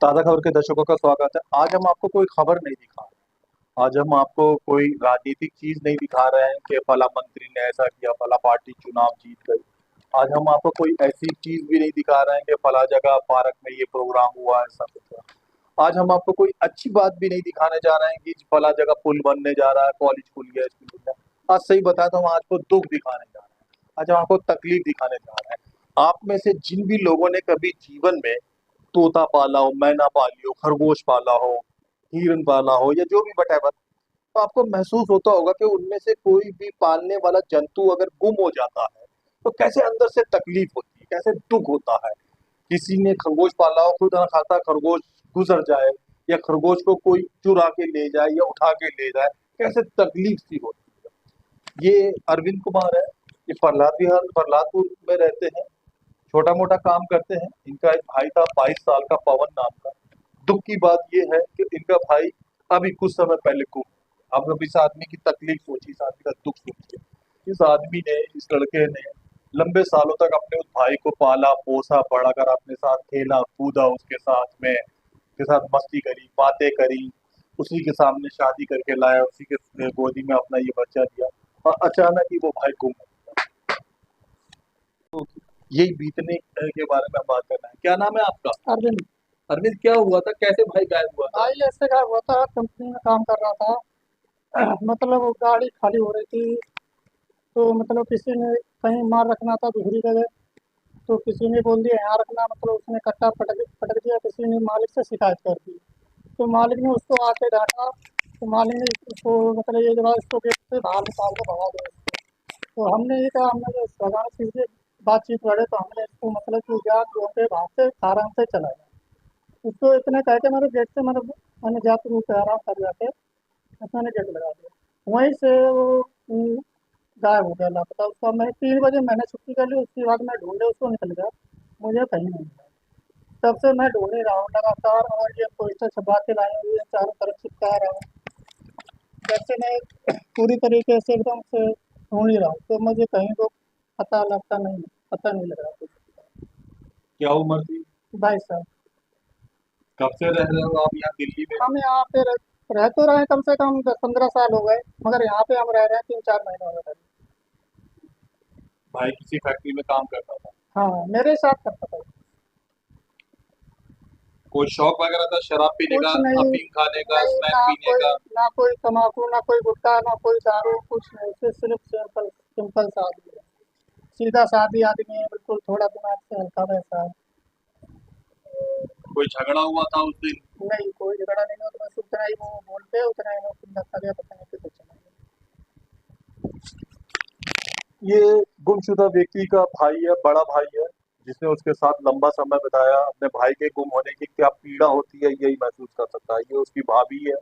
ताज़ा खबर के दर्शकों का स्वागत है। आज हम आपको कोई खबर नहीं दिखा रहे। आज हम आपको कोई राजनीतिक चीज नहीं दिखा रहे हैं कि फला मंत्री ने ऐसा किया, फला पार्टी चुनाव जीत गई। आज हम आपको कोई ऐसी चीज भी नहीं दिखा रहे हैं कि फला जगह पार्क में ये प्रोग्राम हुआ, ऐसा कुछ हुआ। आज हम आपको कोई अच्छी बात भी नहीं दिखाने जा रहे हैं कि फला जगह पुल बनने जा रहा है, कॉलेज खुल गया, स्कूल खुल गया। आज सही बताया तो हम आपको दुख दिखाने जा रहे हैं। आज हम आपको तकलीफ दिखाने जा रहे हैं। आप में से जिन भी लोगों ने कभी जीवन में तोता पाला हो, मैना पाली हो, खरगोश पाला हो, हिरन पाला हो या जो भी वटेवर, तो आपको महसूस होता होगा कि उनमें से कोई भी पालने वाला जंतु अगर गुम हो जाता है तो कैसे अंदर से तकलीफ होती है, कैसे दुख होता है। किसी ने खरगोश पाला हो, खुद ना खाता खरगोश गुजर जाए या खरगोश को कोई चुरा के ले जाए या उठा के ले जाए, कैसे तकलीफ सी होती है। ये अरविंद कुमार है। ये प्रहलाद विहार प्रहलादपुर में रहते हैं। छोटा मोटा काम करते हैं। इनका एक भाई था 22 साल का, पवन नाम का। दुख की बात यह है कि इनका भाई अभी कुछ समय पहले गुम हुआ। अब इस आदमी की तकलीफ सोची, इस आदमी का दुख सोचिए। इस आदमी ने, इस लड़के ने लंबे सालों तक अपने उस भाई को पाला पोसा, बड़ा कर, अपने साथ खेला कूदा, उसके साथ में, उसके साथ मस्ती करी, बातें करी, उसी के सामने शादी करके लाया, उसी के गोदी में अपना ये बच्चा दिया, और अचानक ही वो भाई गुम हो गया। तो यही बीतने के बारे में हम बात करना है। क्या नाम है आपका? अरविंद। अरविंद, क्या हुआ था, कैसे भाई गायब हुआ था? भाई ऐसे का हुआ था, कंपनी में काम कर रहा था। मतलब वो गाड़ी खाली हो रही थी, तो मतलब किसी ने कहीं माल रखना था दूसरी जगह, तो किसी ने बोल दिया यहाँ रखना, मतलब उसने कट्टा पटक पटक दिया, किसी ने मालिक से शिकायत कर दी। तो मालिक ने उसको आके डांटा, तो मालिक ने उसको मतलब ये जगह उसको गेट से बाहर निकाल के भगा दिया उसको। तो हमने ये कहा, हमने जो भगवान चीज की बातचीत बढ़े तो हमने इसको मतलब कि जा जो पे बाहर से आराम से चला गया। उसको इतने कह के मेरे गेट से मतलब मैंने जाते रूप पे आराम कर जाते, मैंने गेट लगा दिया। वहीं से वो गायब हो गया, लापता। उसका मैं 3 बजे मैंने छुट्टी कर ली, उसके बाद मैं ढूंढे उसको निकल गया, मुझे कहीं नहीं मिला। तब से मैं ढूंढ ही रहा हूँ लगातार, और ये पोस्टर छपवा के लाए हुए हैं, चारों तरफ चिपका रहा हूँ। जब से मैं पूरी तरीके से एकदम से ढूंढ ही रहा हूँ, तो मुझे कहीं को पता लगता नहीं, पता नहीं लग रहा कुछ। क्या उम्र थी? भाई साहब, कब से रह रहे हो आप यहाँ दिल्ली में? हम यहाँ पे रह तो रहे हैं, कम से कम 10-15 साल हो गए, मगर यहाँ पे हम रह रहे हैं 3-4 महीने हो गए। भाई किसी फैक्ट्री में काम करता था? हाँ, मेरे साथ करता था। कोई शौक वगैरह था शराब पीने का, कुछ नहीं, अफीम खाने का, नहीं स्मैक ना पीने कोई, का? ना कोई तम्बाकू, ना कोई गुटखा, ना कोई दारू, कुछ नहीं। सिर्फ सिंपल सिंपल सा आदमी है, सीधा सादी आदमी है, बिल्कुल थोड़ा दिमाग से हल्का वैसा है। कोई झगड़ा हुआ था उस दिन? नहीं, कोई झगड़ा नहीं हो, तो बस उतना ही वो बोलते हैं, उतना ही वो खुंदक कर गया, पता नहीं किसे चला गया। ये गुमशुदा व्यक्ति का भाई है, बड़ा भाई है, जिसने उसके साथ लंबा समय बिताया। अपने भाई के गुम होने की क्या पीड़ा होती है यही महसूस कर सकता है। ये उसकी भाभी है,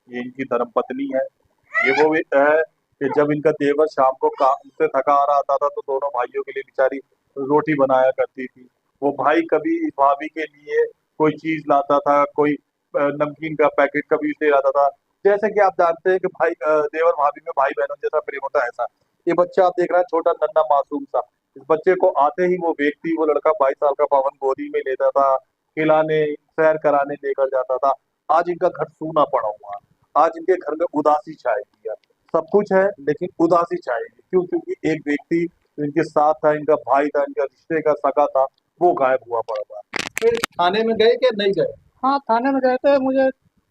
ये इनकी धर्मपत्नी है। ये वो है कि जब इनका देवर शाम को काम से थका आ रहा आता था तो दोनों भाइयों के लिए बेचारी रोटी बनाया करती थी। वो भाई कभी इस भाभी के लिए कोई चीज लाता था, कोई नमकीन का पैकेट कभी ले आता था। जैसे कि आप जानते हैं कि भाई देवर भाभी में भाई बहनों जैसा प्रेम होता है, ऐसा ये बच्चा आप देख रहे हैं, छोटा नन्हा मासूम सा। इस बच्चे को आते ही वो व्यक्ति, वो लड़का 22 साल का पवन गोदी में लेता था, खिलाने सैर कराने लेकर जाता था। आज इनका घर सूना पड़ा हुआ है। आज इनके घर में उदासी छाएगी है। सब कुछ है लेकिन उदासी छाएगी। क्यों? क्योंकि एक व्यक्ति जो इनके साथ था, इनका भाई था, इनका रिश्ते का सगा था, वो गायब हुआ पड़ा हुआ है। फिर थाने में गए कि नहीं गए? हाँ, थाने में गए थे, मुझे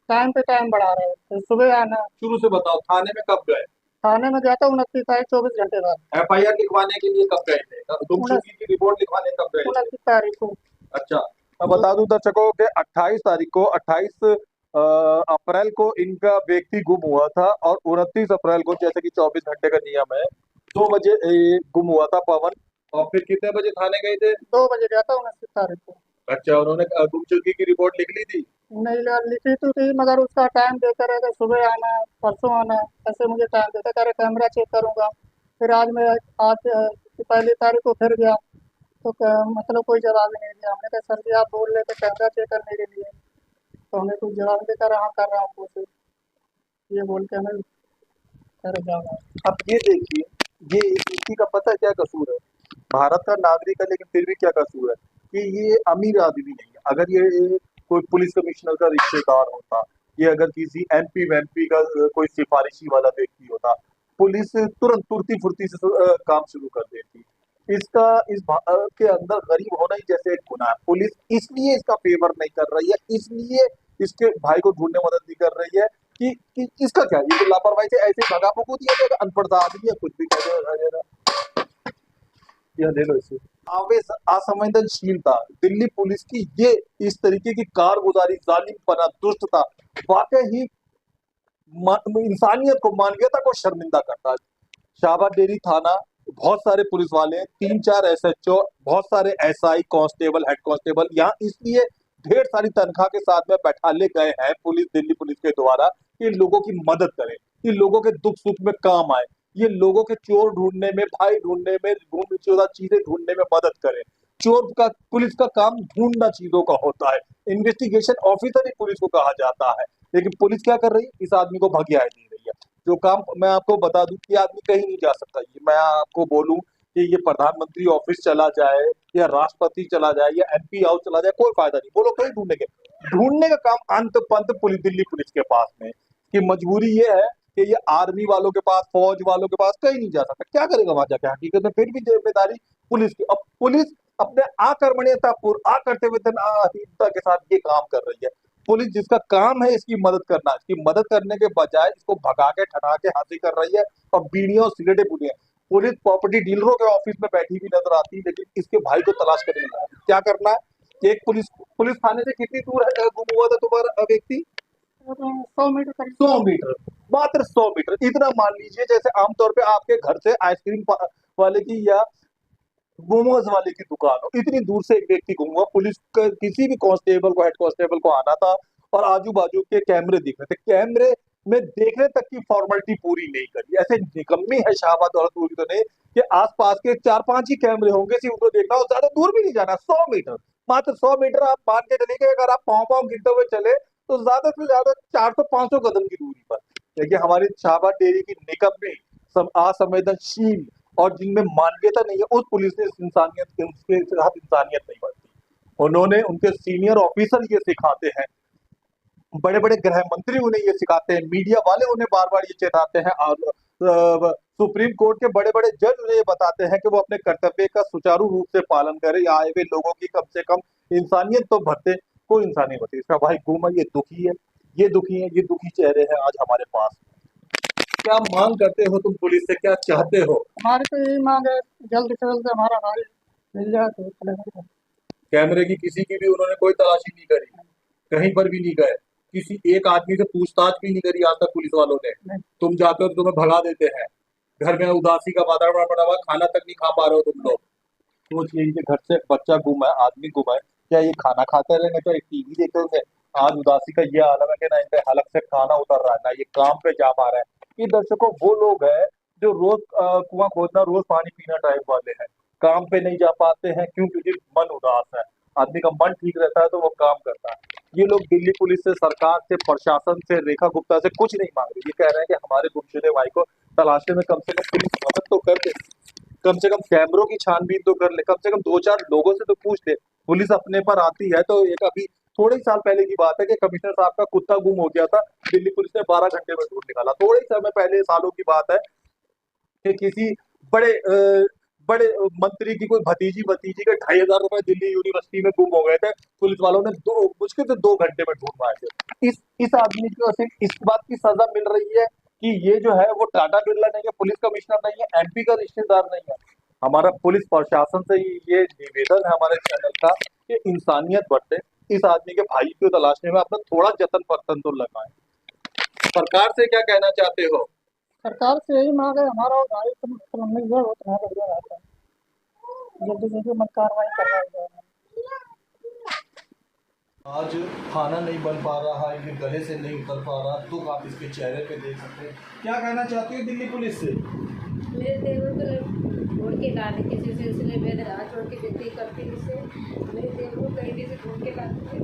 टाइम पे टाइम बढ़ा रहे थे, सुबह आना। शुरू से बताओ, थाने में कब गए? थाने में गया था 29 तारीख, 24 घंटे बाद। एफआईआर लिखवाने के लिए कब गए थे? उनस गुमशुदगी की रिपोर्ट लिखवाने कब गए थे? 29 तारीख को। अच्छा। अब बता दूं दर्शकों के 28 तारीख को, 28 अप्रैल को इनका व्यक्ति गुम हुआ था, और 29 अप्रैल को, जैसे कि 24 घंटे का नियम है, 2 बजे गुम हुआ था पवन। और फिर कितने बजे थाने गए थे? 2 बजे गया था 29 तारीख को। अच्छा, उन्होंने गुमशुदगी की रिपोर्ट लिख ली थी? नहीं, लिखी तो थी, मगर उसका टाइम देते रहे थे, सुबह आना, परसों आना, ऐसे मुझे टाइम देते, कह रहे कैमरा चेक करूंगा। फिर आज मैं, आज 1 तारीख को फिर गया, तो मतलब कोई जवाब ही नहीं दिया। हमने कहा सर जी आप बोल रहे थे कैमरा चेक करने के लिए, तो हमें कुछ जवाब देता रहा, कर रहा हूँ कोशिश, ये बोल के हमें कर जाना। अब ये देखिए, ये इस व्यक्ति का पता है क्या कसूर है? भारत का नागरिक है लेकिन फिर भी क्या कसूर है कि ये अमीर आदमी नहीं है। अगर ये कोई पुलिस कमिश्नर का रिश्तेदार होता, ये अगर किसी एमपी वेमपी का कोई सिफारिशी वाला व्यक्ति होता, पुलिस तुरंत तुरती फुर्ती से काम शुरू कर देती। इसका इस के अंदर गरीब होना ही जैसे एक गुनाह है। पुलिस इसलिए इसका फेवर नहीं कर रही है, इसलिए इसके भाई को ढूंढने में मदद नहीं कर रही है कि इसका क्या है? ये तो लापरवाही से ऐसे भगा भगू दिया जाएगा, अनपढ़ता आदमी है, कुछ भी कह देगा। यह ले लो इसे। आवेश असंवेदनशीलता, दिल्ली पुलिस की ये इस तरीके की कारगुजारी, जालिमपना, दुष्टता वाकई ही इंसानियत को, मानवीयता को शर्मिंदा करता है। शाहबाद डेयरी थाना, बहुत सारे पुलिस वाले, 3-4 एसएचओ, बहुत सारे एसआई, कांस्टेबल, हेड कांस्टेबल यहाँ इसलिए ढेर सारी तनख्वाह के साथ में बैठाले गए हैं पुलिस, दिल्ली पुलिस के द्वारा, कि लोगों की मदद करें, कि लोगों के दुख सुख में काम आए, ये लोगों के चोर ढूंढने में, भाई ढूंढने में, गुमशुदा चीजें ढूंढने में मदद करें। चोर का, पुलिस का काम ढूंढना चीजों का होता है, इन्वेस्टिगेशन ऑफिसर ही पुलिस को कहा जाता है। लेकिन पुलिस क्या कर रही है? इस आदमी को भगियाए दे रही है। जो काम मैं आपको बता दूं कि आदमी कहीं नहीं जा सकता। ये मैं आपको बोलूं कि ये प्रधानमंत्री ऑफिस चला जाए या राष्ट्रपति चला जाए या एमपी हाउस चला जाए, कोई फायदा नहीं। वो लोग कहीं ढूंढेंगे, ढूंढने का काम अंत पंत पुलिस, दिल्ली पुलिस के पास में। कि मजबूरी ये है कि ये आर्मी वालों के पास, फौज वालों के पास कहीं नहीं जा सकता। क्या करेगा वहां जाके? हकीकत में फिर भी जिम्मेदारी पुलिस की। अब पुलिस अपने आकर्मण्यता के साथ ये काम कर रही है। पुलिस जिसका काम है इसकी मदद करना, इसकी मदद करने के बजाय इसको भगा के, ठगा के हासिल कर रही है और बीड़ियों सिगरेटें बुरी है। पुलिस प्रॉपर्टी डीलरों के ऑफिस में बैठी हुई नजर आती है, लेकिन इसके भाई को तलाश करने लगा। क्या करना है? एक पुलिस थाने से कितनी दूर है गुम हुआ था तुम्हारा व्यक्ति? 100 मीटर करीब। 100 मीटर, मात्र 100 मीटर। इतना मान लीजिए जैसे आमतौर पे आपके घर से आइसक्रीम वाले की या मोमोज वाले की दुकान हो, इतनी दूर से एक व्यक्ति गुम हुआ। पुलिस का किसी भी कांस्टेबल को, हेड कांस्टेबल को आना था और आजू बाजू के कैमरे दिख रहे थे, कैमरे में देखने तक की फॉर्मेलिटी पूरी नहीं करी। ऐसे निकम्मी है शाहबाद और पूरी तो नहीं कि आसपास के 4-5 ही कैमरे होंगे, सिर्फ उनको देखना और ज्यादा दूर भी नहीं जाना। 100 मीटर, मात्र 100 मीटर आप मान के चलिए कि अगर आप पाँव पाँव गिरते हुए चले तो ज्यादा से ज्यादा 400-500 कदम की दूरी पर। देखिए हमारी शाहबाद डेयरी की निकम्मी, असंवेदनशील और जिनमें मानवीयता नहीं है, उस पुलिस ने इंसानियत, उसके साथ इंसानियत नहीं बरती। उन्होंने, उनके सीनियर ऑफिसर ये सिखाते हैं, बड़े बड़े गृह मंत्री उन्हें ये सिखाते हैं, मीडिया वाले उन्हें बार बार ये चेताते हैं और सुप्रीम कोर्ट के बड़े बड़े जज उन्हें ये बताते हैं कि वो अपने कर्तव्य का सुचारू रूप से पालन करें, आए हुए लोगों की कम से कम इंसानियत तो भरते। कोई इंसान नहीं बरती। इसका भाई गुम है, ये दुखी है, ये दुखी है, ये दुखी चेहरे हैं आज हमारे पास। क्या मांग करते हो तुम पुलिस से, क्या चाहते हो? हमारी तो यही मांग है, जल्द से जल्द हमारा भाई मिल जाए तो चलेगा। कैमरे की किसी की भी उन्होंने कोई तलाशी नहीं करी, कहीं पर भी नहीं गए, किसी एक आदमी से पूछताछ भी नहीं करी आज तक पुलिस वालों ने। तुम जाते हो तो तुम्हें भगा देते हैं, घर में उदासी का वातावरण बना हुआ, खाना तक नहीं खा पा रहे हो तुम लोग। सोचिए कि घर से बच्चा गुम है, आदमी गुम है, क्या ये खाना खाते रहेंगे, क्या ये टीवी देखते होंगे? आज उदासी का ये आलम है कि ना इनके हलक से खाना उतर रहा है, ना ये काम पे जा पा रहे हैं। ये दर्शकों वो लोग हैं जो रोज कुआं खोदना, रोज पानी पीना टाइप वाले हैं, काम पे नहीं जा पाते हैं। क्यों? क्योंकि मन उदास है। आदमी का मन ठीक रहता है तो वो काम करता है। ये लोग दिल्ली पुलिस से, सरकार से, प्रशासन से, रेखा गुप्ता से कुछ नहीं मांग रहे। ये कह रहे हैं कि हमारे गुमशुदे भाई को तलाशने में कम से कम पुलिस मदद तो कर दे, कम से कम कैमरों की छानबीन तो कर ले, कम से कम 2-4 लोगों से तो पूछ ले। पुलिस अपने पर आती है तो एक अभी थोड़े ही साल पहले की बात है कि कमिश्नर साहब का कुत्ता गुम हो गया था, दिल्ली पुलिस ने 12 घंटे में ढूंढ निकाला। थोड़े ही समय पहले, सालों की बात है कि किसी बड़े बड़े मंत्री की कोई भतीजी के 2,500 रुपए दिल्ली यूनिवर्सिटी में गुम हो गए थे। पुलिस वालों ने मुश्किल से 2 घंटे में ढूंढ पाए थे। इस आदमी को सिर्फ इस बात की सजा मिल रही है कि ये जो है वो टाटा बिरला नहीं है, पुलिस कमिश्नर नहीं है, एमपी का रिश्तेदार नहीं है। हमारा पुलिस प्रशासन से ये निवेदन है हमारे चैनल का कि इंसानियत बरते, इस आदमी के भाई को तलाशने में अपना थोड़ा जतन परतन तो लगाएं। सरकार से क्या कहना चाहते हो? सरकार से यही मांग है, हमारा भाई तो मिल जाए वो तुम्हारा बढ़िया रहता है, जल्दी जल्दी मत कार्रवाई करवा जाए। आज खाना नहीं बन पा रहा है, ये गले से नहीं उतर पा रहा, दुख आप इसके चेहरे पे देख सकते हैं। क्या कहना चाहती हो दिल्ली पुलिस से? मेरे देवर को छोड़ के लाने किसी सिलसिले में रात छोड़ के जितनी करती इससे मेरे देवर को कहीं भी से ढूंढ के लाते थे।